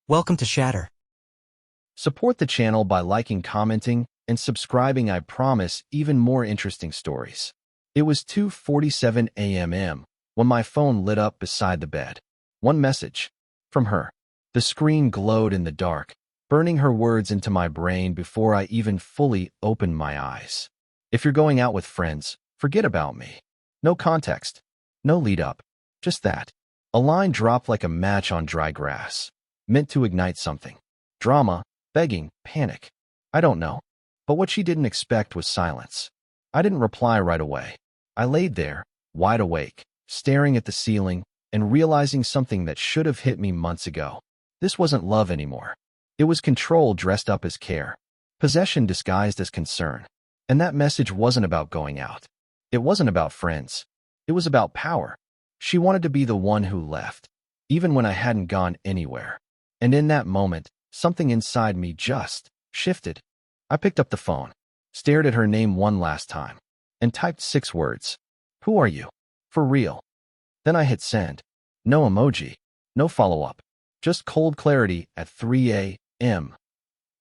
Welcome to Shatter. Support the channel by liking, commenting, and subscribing. I promise even more interesting stories. It was 2:47 a.m. when my phone lit up beside the bed. One message. From her. The screen glowed in the dark, burning her words into my brain before I even fully opened my eyes. If you're going out with friends, forget about me. No context. No lead up. Just that. A line dropped like a match on dry grass, meant to ignite something. Drama, begging, panic. I don't know. But what she didn't expect was silence. I didn't reply right away. I laid there, wide awake, staring at the ceiling, and realizing something that should have hit me months ago. This wasn't love anymore. It was control dressed up as care, possession disguised as concern. And that message wasn't about going out. It wasn't about friends. It was about power. She wanted to be the one who left, even when I hadn't gone anywhere. And in that moment, something inside me just shifted. I picked up the phone, stared at her name one last time, and typed 6 words. Who are you? For real. Then I hit send. No emoji, no follow-up, just cold clarity at 3 a.m.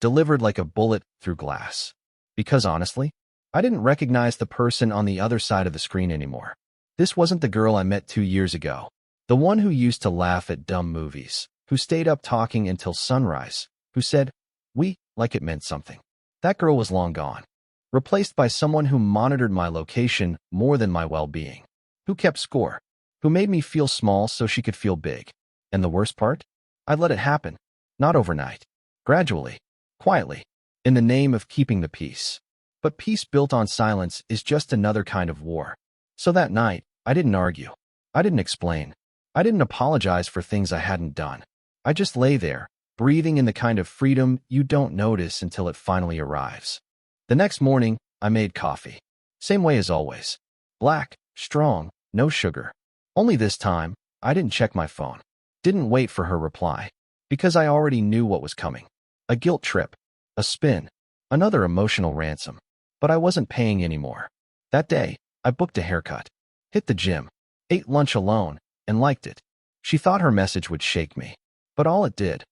Delivered like a bullet through glass. Because honestly, I didn't recognize the person on the other side of the screen anymore. This wasn't the girl I met 2 years ago. The one who used to laugh at dumb movies, who stayed up talking until sunrise, who said, "we," like it meant something. That girl was long gone, replaced by someone who monitored my location more than my well-being, who kept score, who made me feel small so she could feel big. And the worst part? I let it happen. Not overnight. Gradually. Quietly. In the name of keeping the peace. But peace built on silence is just another kind of war. So that night, I didn't argue. I didn't explain. I didn't apologize for things I hadn't done. I just lay there, breathing in the kind of freedom you don't notice until it finally arrives. The next morning, I made coffee. Same way as always. Black, strong, no sugar. Only this time, I didn't check my phone. Didn't wait for her reply. Because I already knew what was coming. A guilt trip. A spin. Another emotional ransom. But I wasn't paying anymore. That day, I booked a haircut. Hit the gym. Ate lunch alone. And liked it. She thought her message would shake me. But all it did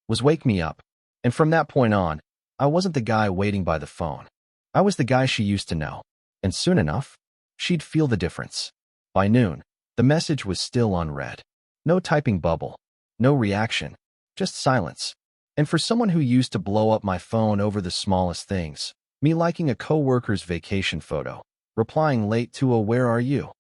was wake me up. And from that point on, I wasn't the guy waiting by the phone. I was the guy she used to know. And soon enough, she'd feel the difference. By noon, the message was still unread. No typing bubble. No reaction. Just silence. And for someone who used to blow up my phone over the smallest things, me liking a coworker's vacation photo, replying late to a "where are you?"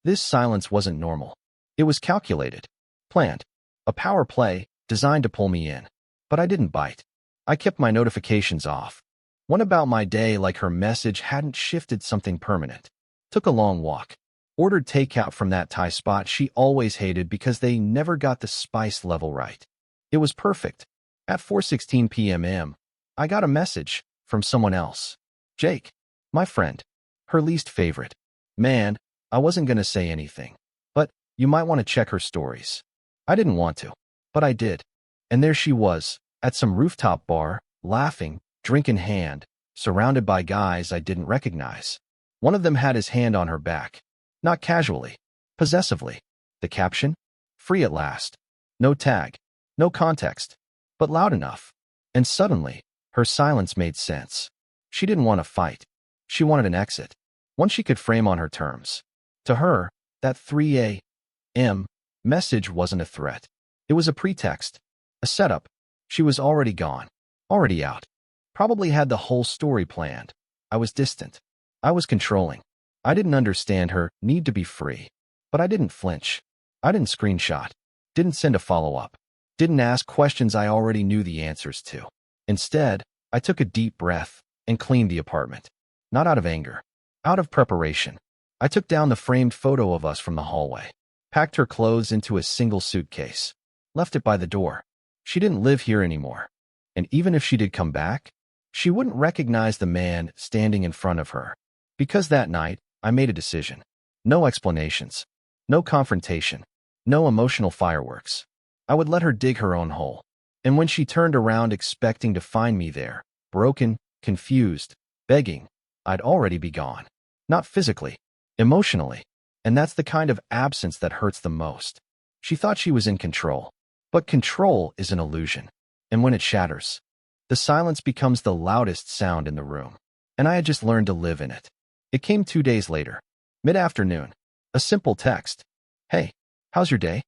This silence wasn't normal. It was calculated. Planned. A power play, designed to pull me in. But I didn't bite. I kept my notifications off. Went about my day like her message hadn't shifted something permanent. Took a long walk. Ordered takeout from that Thai spot she always hated because they never got the spice level right. It was perfect. At 4:16 p.m., I got a message from someone else. Jake. My friend. Her least favorite. Man, I wasn't gonna say anything. But you might want to check her stories. I didn't want to. But I did. And there she was, at some rooftop bar, laughing, drink in hand, surrounded by guys I didn't recognize. One of them had his hand on her back. Not casually. Possessively. The caption? Free at last. No tag. No context. But loud enough. And suddenly, her silence made sense. She didn't want to fight. She wanted an exit. One she could frame on her terms. To her, that 3 a.m. message wasn't a threat. It was a pretext. A setup. She was already gone. Already out. Probably had the whole story planned. I was distant. I was controlling. I didn't understand her need to be free. But I didn't flinch. I didn't screenshot. Didn't send a follow-up. Didn't ask questions I already knew the answers to. Instead, I took a deep breath and cleaned the apartment. Not out of anger. Out of preparation. I took down the framed photo of us from the hallway. Packed her clothes into a single suitcase. Left it by the door. She didn't live here anymore. And even if she did come back, she wouldn't recognize the man standing in front of her. Because that night, I made a decision. No explanations. No confrontation. No emotional fireworks. I would let her dig her own hole. And when she turned around expecting to find me there, broken, confused, begging, I'd already be gone. Not physically, emotionally. And that's the kind of absence that hurts the most. She thought she was in control. But control is an illusion. And when it shatters, the silence becomes the loudest sound in the room. And I had just learned to live in it. It came 2 days later, mid-afternoon. A simple text. Hey, how's your day?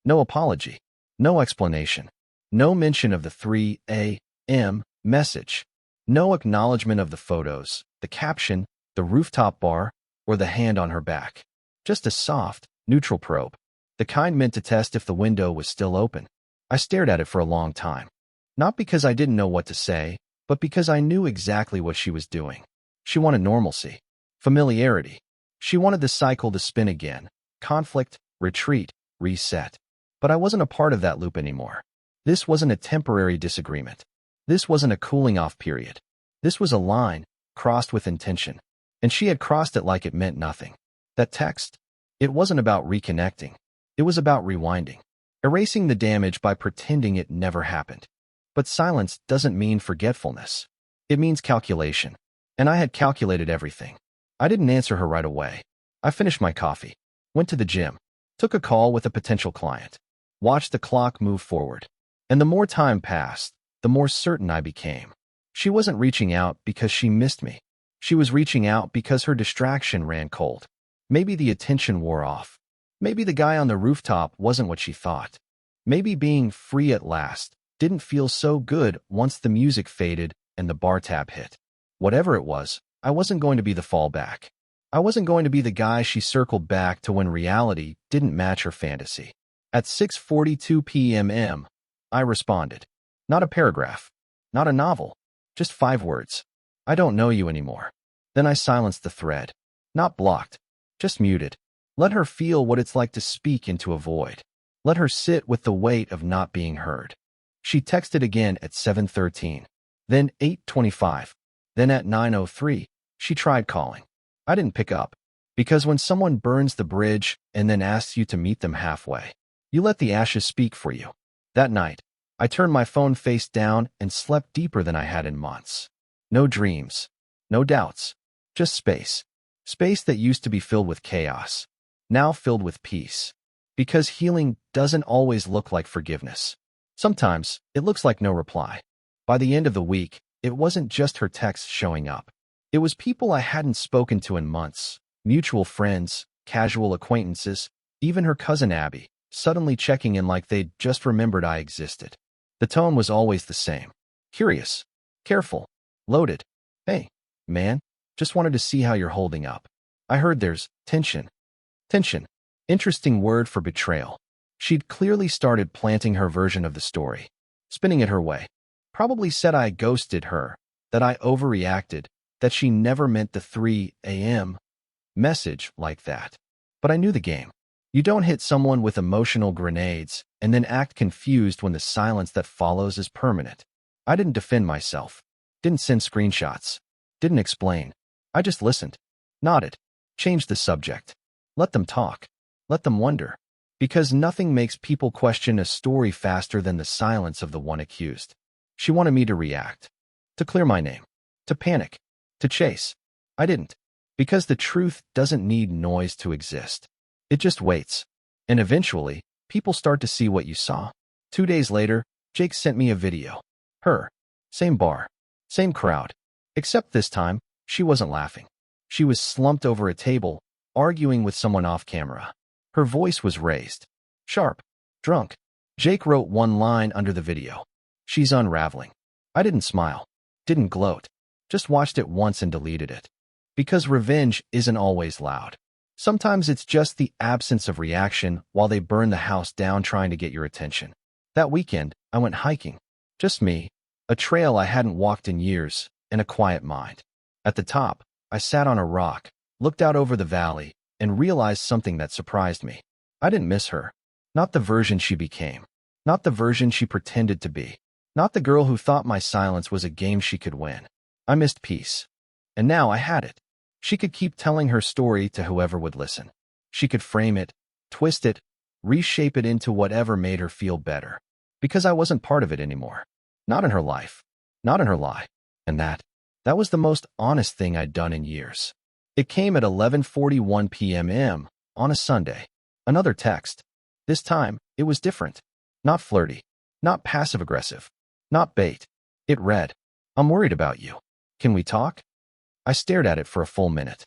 No apology. No explanation. No mention of the 3 a.m. message. No acknowledgement of the photos, the caption, the rooftop bar, or the hand on her back. Just a soft, neutral probe. The kind meant to test if the window was still open. I stared at it for a long time. Not because I didn't know what to say, but because I knew exactly what she was doing. She wanted normalcy. Familiarity. She wanted the cycle to spin again. Conflict, retreat, reset. But I wasn't a part of that loop anymore. This wasn't a temporary disagreement. This wasn't a cooling-off period. This was a line, crossed with intention. And she had crossed it like it meant nothing. That text? It wasn't about reconnecting. It was about rewinding. Erasing the damage by pretending it never happened. But silence doesn't mean forgetfulness. It means calculation. And I had calculated everything. I didn't answer her right away. I finished my coffee, went to the gym, took a call with a potential client, watched the clock move forward. And the more time passed, the more certain I became. She wasn't reaching out because she missed me. She was reaching out because her distraction ran cold. Maybe the attention wore off. Maybe the guy on the rooftop wasn't what she thought. Maybe being free at last didn't feel so good once the music faded and the bar tab hit. Whatever it was, I wasn't going to be the fallback. I wasn't going to be the guy she circled back to when reality didn't match her fantasy. At 6:42 p.m., I responded. Not a paragraph. Not a novel. Just 5 words. I don't know you anymore. Then I silenced the thread. Not blocked. Just muted. Let her feel what it's like to speak into a void. Let her sit with the weight of not being heard. She texted again at 7:13. Then 8:25. Then at 9:03, she tried calling. I didn't pick up. Because when someone burns the bridge and then asks you to meet them halfway, you let the ashes speak for you. That night, I turned my phone face down and slept deeper than I had in months. No dreams. No doubts. Just space. Space that used to be filled with chaos. Now filled with peace. Because healing doesn't always look like forgiveness. Sometimes, it looks like no reply. By the end of the week, it wasn't just her texts showing up. It was people I hadn't spoken to in months, mutual friends, casual acquaintances, even her cousin Abby, suddenly checking in like they'd just remembered I existed. The tone was always the same. Curious, careful, loaded. Hey, man, just wanted to see how you're holding up. I heard there's tension. Tension. Interesting word for betrayal. She'd clearly started planting her version of the story, spinning it her way. Probably said I ghosted her, that I overreacted, that she never meant the 3 a.m. message like that. But I knew the game. You don't hit someone with emotional grenades and then act confused when the silence that follows is permanent. I didn't defend myself, didn't send screenshots, didn't explain. I just listened, nodded, changed the subject. Let them talk. Let them wonder. Because nothing makes people question a story faster than the silence of the one accused. She wanted me to react, to clear my name, to panic, to chase. I didn't. Because the truth doesn't need noise to exist. It just waits. And eventually, people start to see what you saw. 2 days later, Jake sent me a video. Her. Same bar. Same crowd. Except this time, she wasn't laughing. She was slumped over a table, arguing with someone off camera. Her voice was raised. Sharp. Drunk. Jake wrote one line under the video. She's unraveling. I didn't smile. Didn't gloat. Just watched it once and deleted it. Because revenge isn't always loud. Sometimes it's just the absence of reaction while they burn the house down trying to get your attention. That weekend, I went hiking. Just me, a trail I hadn't walked in years, and a quiet mind. At the top, I sat on a rock, looked out over the valley, and realized something that surprised me. I didn't miss her. Not the version she became. Not the version she pretended to be. Not the girl who thought my silence was a game she could win. I missed peace. And now I had it. She could keep telling her story to whoever would listen. She could frame it, twist it, reshape it into whatever made her feel better. Because I wasn't part of it anymore. Not in her life. Not in her lie. And that was the most honest thing I'd done in years. It came at 11:41 p.m. on a Sunday. Another text. This time, it was different. Not flirty. Not passive-aggressive. Not bait. It read, "I'm worried about you. Can we talk?" I stared at it for a full minute.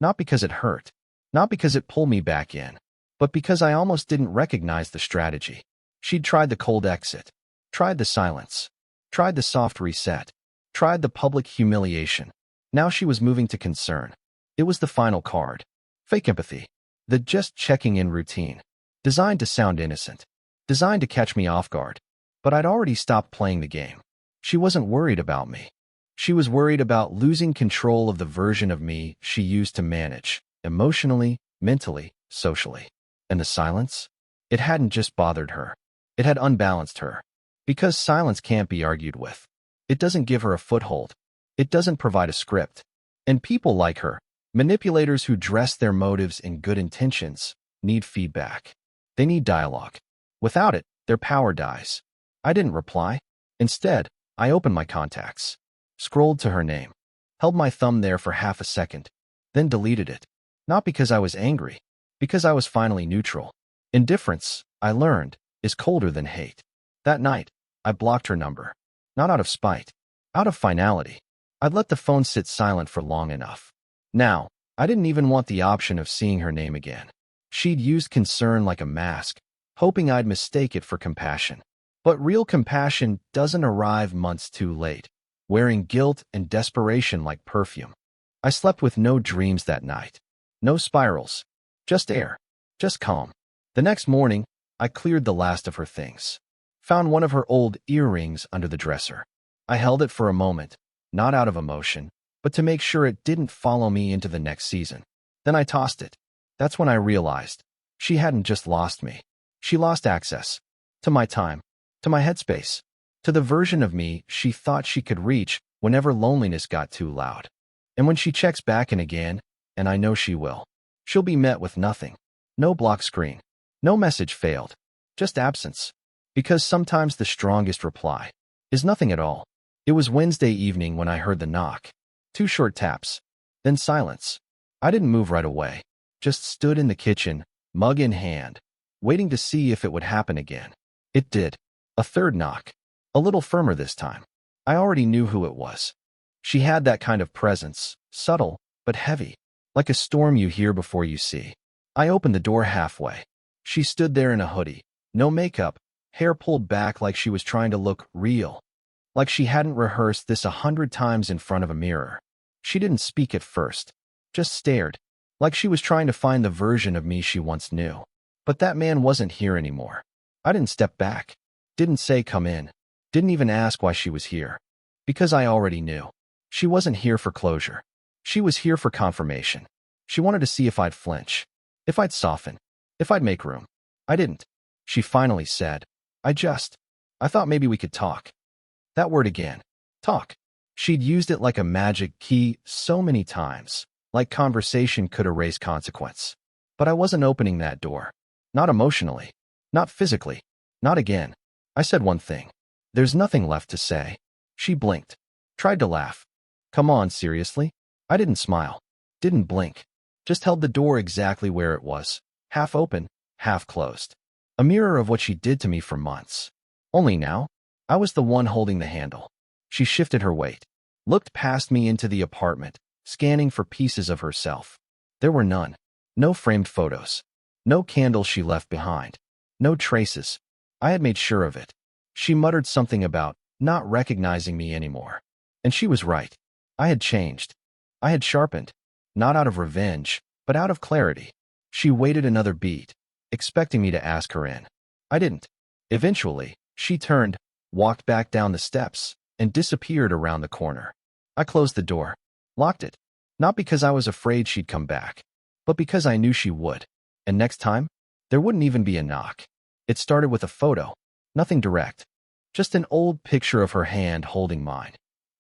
Not because it hurt. Not because it pulled me back in. But because I almost didn't recognize the strategy. She'd tried the cold exit. Tried the silence. Tried the soft reset. Tried the public humiliation. Now she was moving to concern. It was the final card. Fake empathy. The just checking in routine. Designed to sound innocent. Designed to catch me off guard. But I'd already stopped playing the game. She wasn't worried about me. She was worried about losing control of the version of me she used to manage, emotionally, mentally, socially. And the silence? It hadn't just bothered her. It had unbalanced her. Because silence can't be argued with. It doesn't give her a foothold. It doesn't provide a script. And people like her, manipulators who dress their motives in good intentions, need feedback. They need dialogue. Without it, their power dies. I didn't reply. Instead, I opened my contacts, scrolled to her name, held my thumb there for half a second, then deleted it. Not because I was angry, because I was finally neutral. Indifference, I learned, is colder than hate. That night, I blocked her number. Not out of spite, out of finality. I'd let the phone sit silent for long enough. Now, I didn't even want the option of seeing her name again. She'd used concern like a mask, hoping I'd mistake it for compassion. But real compassion doesn't arrive months too late, wearing guilt and desperation like perfume. I slept with no dreams that night. No spirals. Just air. Just calm. The next morning, I cleared the last of her things. Found one of her old earrings under the dresser. I held it for a moment, not out of emotion, but to make sure it didn't follow me into the next season. Then I tossed it. That's when I realized she hadn't just lost me. She lost access to my time, to my headspace, to the version of me she thought she could reach whenever loneliness got too loud. And when she checks back in again, and I know she will, she'll be met with nothing. No block screen. No message failed. Just absence. Because sometimes the strongest reply is nothing at all. It was Wednesday evening when I heard the knock. 2 short taps. Then silence. I didn't move right away. Just stood in the kitchen, mug in hand, waiting to see if it would happen again. It did. A third knock. A little firmer this time. I already knew who it was. She had that kind of presence, subtle, but heavy, like a storm you hear before you see. I opened the door halfway. She stood there in a hoodie, no makeup, hair pulled back like she was trying to look real, like she hadn't rehearsed this 100 times in front of a mirror. She didn't speak at first, just stared, like she was trying to find the version of me she once knew. But that man wasn't here anymore. I didn't step back, didn't say come in, didn't even ask why she was here. Because I already knew. She wasn't here for closure. She was here for confirmation. She wanted to see if I'd flinch, if I'd soften, if I'd make room. I didn't. She finally said, I thought maybe we could talk. That word again. Talk. She'd used it like a magic key so many times, like conversation could erase consequence. But I wasn't opening that door. Not emotionally. Not physically. Not again. I said one thing. There's nothing left to say. She blinked. Tried to laugh. Come on, seriously? I didn't smile. Didn't blink. Just held the door exactly where it was. Half open, half closed. A mirror of what she did to me for months. Only now, I was the one holding the handle. She shifted her weight, looked past me into the apartment, scanning for pieces of herself. There were none. No framed photos. No candles she left behind. No traces. I had made sure of it. She muttered something about not recognizing me anymore. And she was right. I had changed. I had sharpened. Not out of revenge, but out of clarity. She waited another beat, expecting me to ask her in. I didn't. Eventually, she turned, walked back down the steps, and disappeared around the corner. I closed the door, locked it, not because I was afraid she'd come back, but because I knew she would. And next time, there wouldn't even be a knock. It started with a photo, nothing direct, just an old picture of her hand holding mine,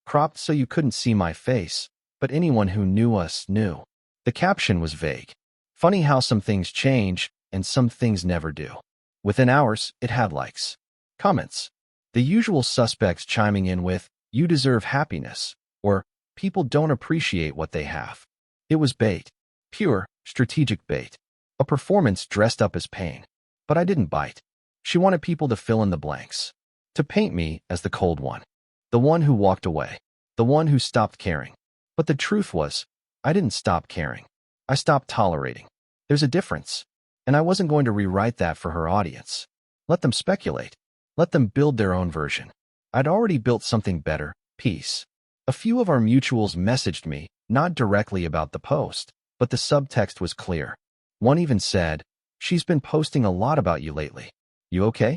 cropped so you couldn't see my face, but anyone who knew us knew. The caption was vague. Funny how some things change and some things never do. Within hours, it had likes, comments, the usual suspects chiming in with, "You deserve happiness," or "People don't appreciate what they have." It was bait. Pure, strategic bait. A performance dressed up as pain. But I didn't bite. She wanted people to fill in the blanks, to paint me as the cold one, the one who walked away, the one who stopped caring. But the truth was, I didn't stop caring. I stopped tolerating. There's a difference, and I wasn't going to rewrite that for her audience. Let them speculate. Let them build their own version. I'd already built something better, peace. A few of our mutuals messaged me, not directly about the post, but the subtext was clear. One even said, "She's been posting a lot about you lately. You okay?"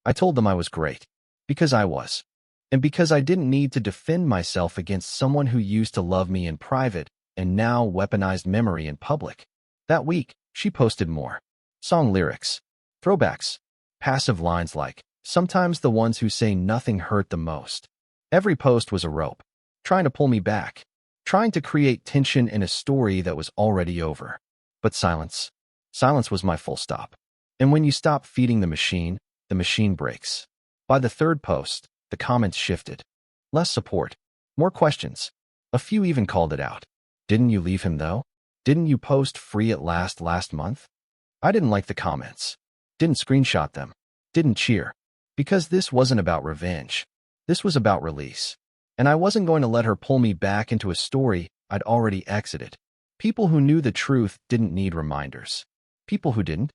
I told them I was great. Because I was. And because I didn't need to defend myself against someone who used to love me in private and now weaponized memory in public. That week, she posted more. Song lyrics. Throwbacks. Passive lines like, "Sometimes the ones who say nothing hurt the most." Every post was a rope, trying to pull me back, trying to create tension in a story that was already over. But silence. Silence was my full stop. And when you stop feeding the machine breaks. By the third post, the comments shifted. Less support. More questions. A few even called it out. "Didn't you leave him though? Didn't you post free at last month?" I didn't like the comments. Didn't screenshot them. Didn't cheer. Because this wasn't about revenge. This was about release. And I wasn't going to let her pull me back into a story I'd already exited. People who knew the truth didn't need reminders. People who didn't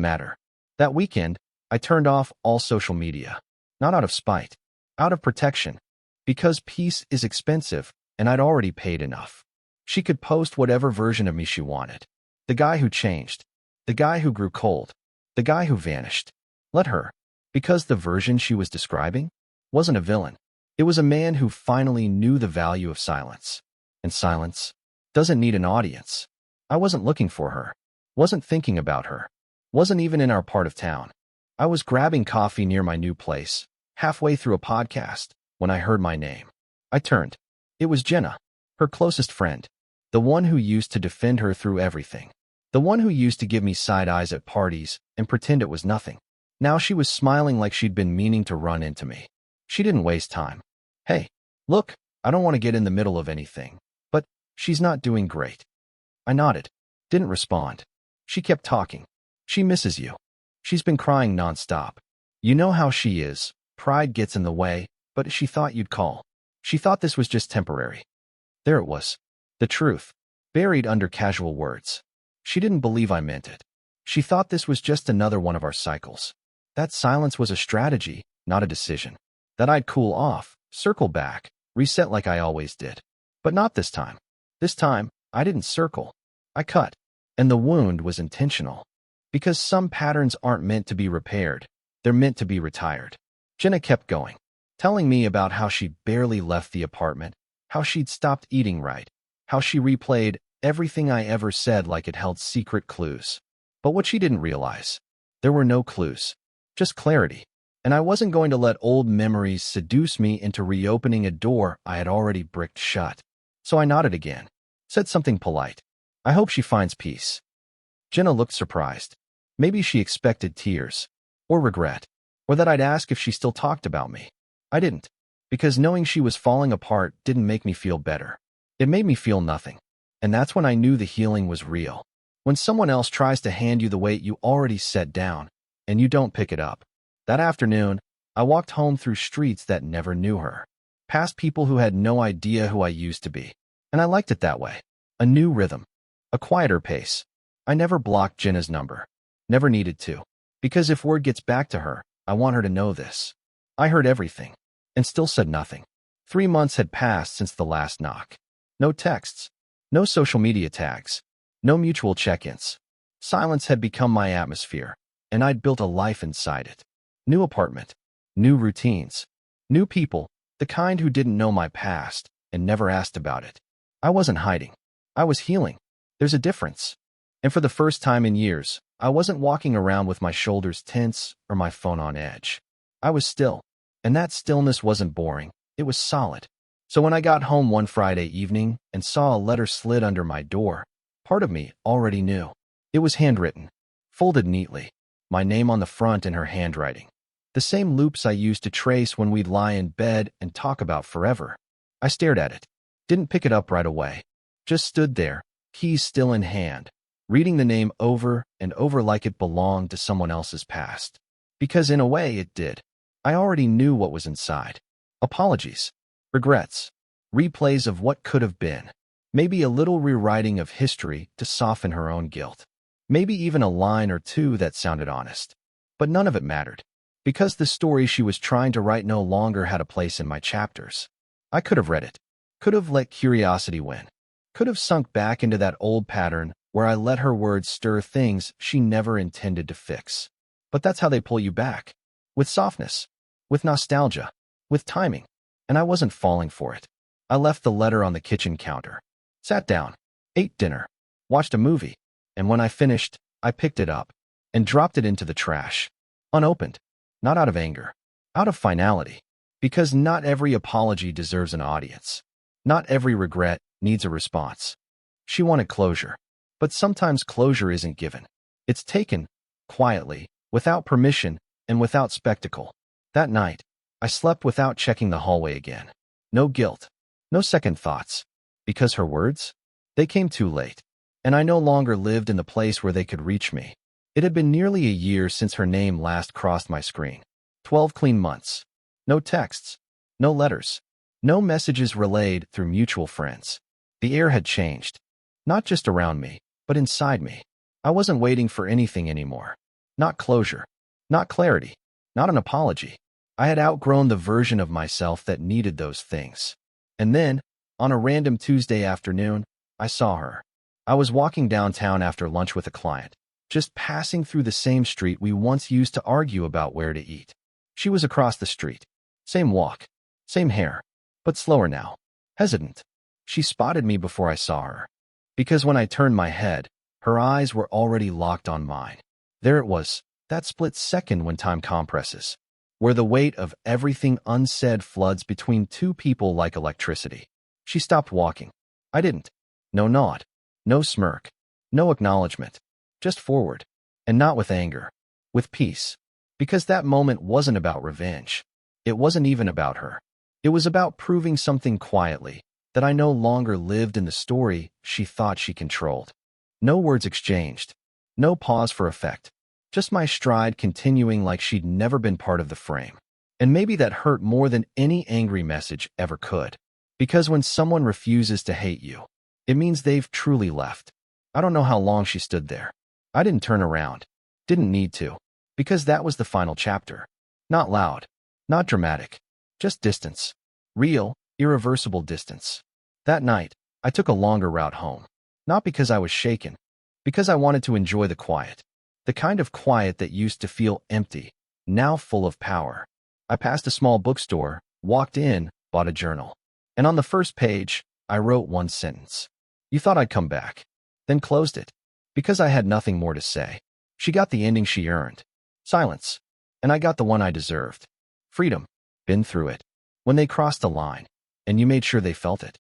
matter. That weekend, I turned off all social media. Not out of spite. Out of protection. Because peace is expensive, and I'd already paid enough. She could post whatever version of me she wanted. The guy who changed. The guy who grew cold. The guy who vanished. Let her. Because the version she was describing wasn't a villain. It was a man who finally knew the value of silence. And silence doesn't need an audience. I wasn't looking for her. Wasn't thinking about her. Wasn't even in our part of town. I was grabbing coffee near my new place, halfway through a podcast, when I heard my name. I turned. It was Jenna, her closest friend. The one who used to defend her through everything. The one who used to give me side eyes at parties and pretend it was nothing. Now she was smiling like she'd been meaning to run into me. She didn't waste time. "Hey, look, I don't want to get in the middle of anything, but she's not doing great." I nodded. Didn't respond. She kept talking. "She misses you. She's been crying nonstop. You know how she is. Pride gets in the way, but she thought you'd call. She thought this was just temporary." There it was. The truth, buried under casual words. She didn't believe I meant it. She thought this was just another one of our cycles. That silence was a strategy, not a decision. That I'd cool off, circle back, reset like I always did. But not this time. This time, I didn't circle. I cut. And the wound was intentional. Because some patterns aren't meant to be repaired. They're meant to be retired. Jenna kept going, telling me about how she'd barely left the apartment, how she'd stopped eating right, how she replayed everything I ever said like it held secret clues. But what she didn't realize, there were no clues, just clarity. And I wasn't going to let old memories seduce me into reopening a door I had already bricked shut. So I nodded again, said something polite. "I hope she finds peace." Jenna looked surprised. Maybe she expected tears, or regret, or that I'd ask if she still talked about me. I didn't, because knowing she was falling apart didn't make me feel better. It made me feel nothing. And that's when I knew the healing was real. When someone else tries to hand you the weight you already set down, and you don't pick it up. That afternoon, I walked home through streets that never knew her, past people who had no idea who I used to be. And I liked it that way. A new rhythm. A quieter pace. I never blocked Jenna's number. Never needed to. Because if word gets back to her, I want her to know this. I heard everything, and still said nothing. 3 months had passed since the last knock. No texts. No social media tags. No mutual check-ins. Silence had become my atmosphere, and I'd built a life inside it. New apartment. New routines. New people, the kind who didn't know my past and never asked about it. I wasn't hiding. I was healing. There's a difference. And for the first time in years, I wasn't walking around with my shoulders tense or my phone on edge. I was still. And that stillness wasn't boring. It was solid. So when I got home one Friday evening and saw a letter slid under my door, part of me already knew. It was handwritten, folded neatly, my name on the front in her handwriting. The same loops I used to trace when we'd lie in bed and talk about forever. I stared at it. Didn't pick it up right away. Just stood there, keys still in hand, reading the name over and over like it belonged to someone else's past. Because in a way it did. I already knew what was inside. Apologies, regrets, replays of what could have been. Maybe a little rewriting of history to soften her own guilt. Maybe even a line or two that sounded honest. But none of it mattered. Because the story she was trying to write no longer had a place in my chapters. I could have read it. Could have let curiosity win. Could have sunk back into that old pattern where I let her words stir things she never intended to fix. But that's how they pull you back. With softness. With nostalgia. With timing. And I wasn't falling for it. I left the letter on the kitchen counter. Sat down. Ate dinner. Watched a movie. And when I finished, I picked it up. And dropped it into the trash. Unopened. Not out of anger. Out of finality. Because not every apology deserves an audience. Not every regret needs a response. She wanted closure. But sometimes closure isn't given. It's taken, quietly, without permission, and without spectacle. That night, I slept without checking the hallway again. No guilt. No second thoughts. Because her words? They came too late. And I no longer lived in the place where they could reach me. It had been nearly a year since her name last crossed my screen. 12 clean months. No texts. No letters. No messages relayed through mutual friends. The air had changed. Not just around me, but inside me. I wasn't waiting for anything anymore. Not closure. Not clarity. Not an apology. I had outgrown the version of myself that needed those things. And then, on a random Tuesday afternoon, I saw her. I was walking downtown after lunch with a client, just passing through the same street we once used to argue about where to eat. She was across the street. Same walk. Same hair. But slower now. Hesitant. She spotted me before I saw her. Because when I turned my head, her eyes were already locked on mine. There it was, that split second when time compresses, where the weight of everything unsaid floods between two people like electricity. She stopped walking. I didn't. No nod. No smirk. No acknowledgement. Just forward. And not with anger. With peace. Because that moment wasn't about revenge. It wasn't even about her. It was about proving something quietly, that I no longer lived in the story she thought she controlled. No words exchanged. No pause for effect. Just my stride continuing like she'd never been part of the frame. And maybe that hurt more than any angry message ever could. Because when someone refuses to hate you, it means they've truly left. I don't know how long she stood there. I didn't turn around. Didn't need to. Because that was the final chapter. Not loud. Not dramatic. Just distance. Real, irreversible distance. That night, I took a longer route home. Not because I was shaken. Because I wanted to enjoy the quiet. The kind of quiet that used to feel empty, now full of power. I passed a small bookstore, walked in, bought a journal. And on the first page, I wrote one sentence. You thought I'd come back. Then closed it. Because I had nothing more to say. She got the ending she earned. Silence. And I got the one I deserved. Freedom. Been through it. When they crossed the line. And you made sure they felt it.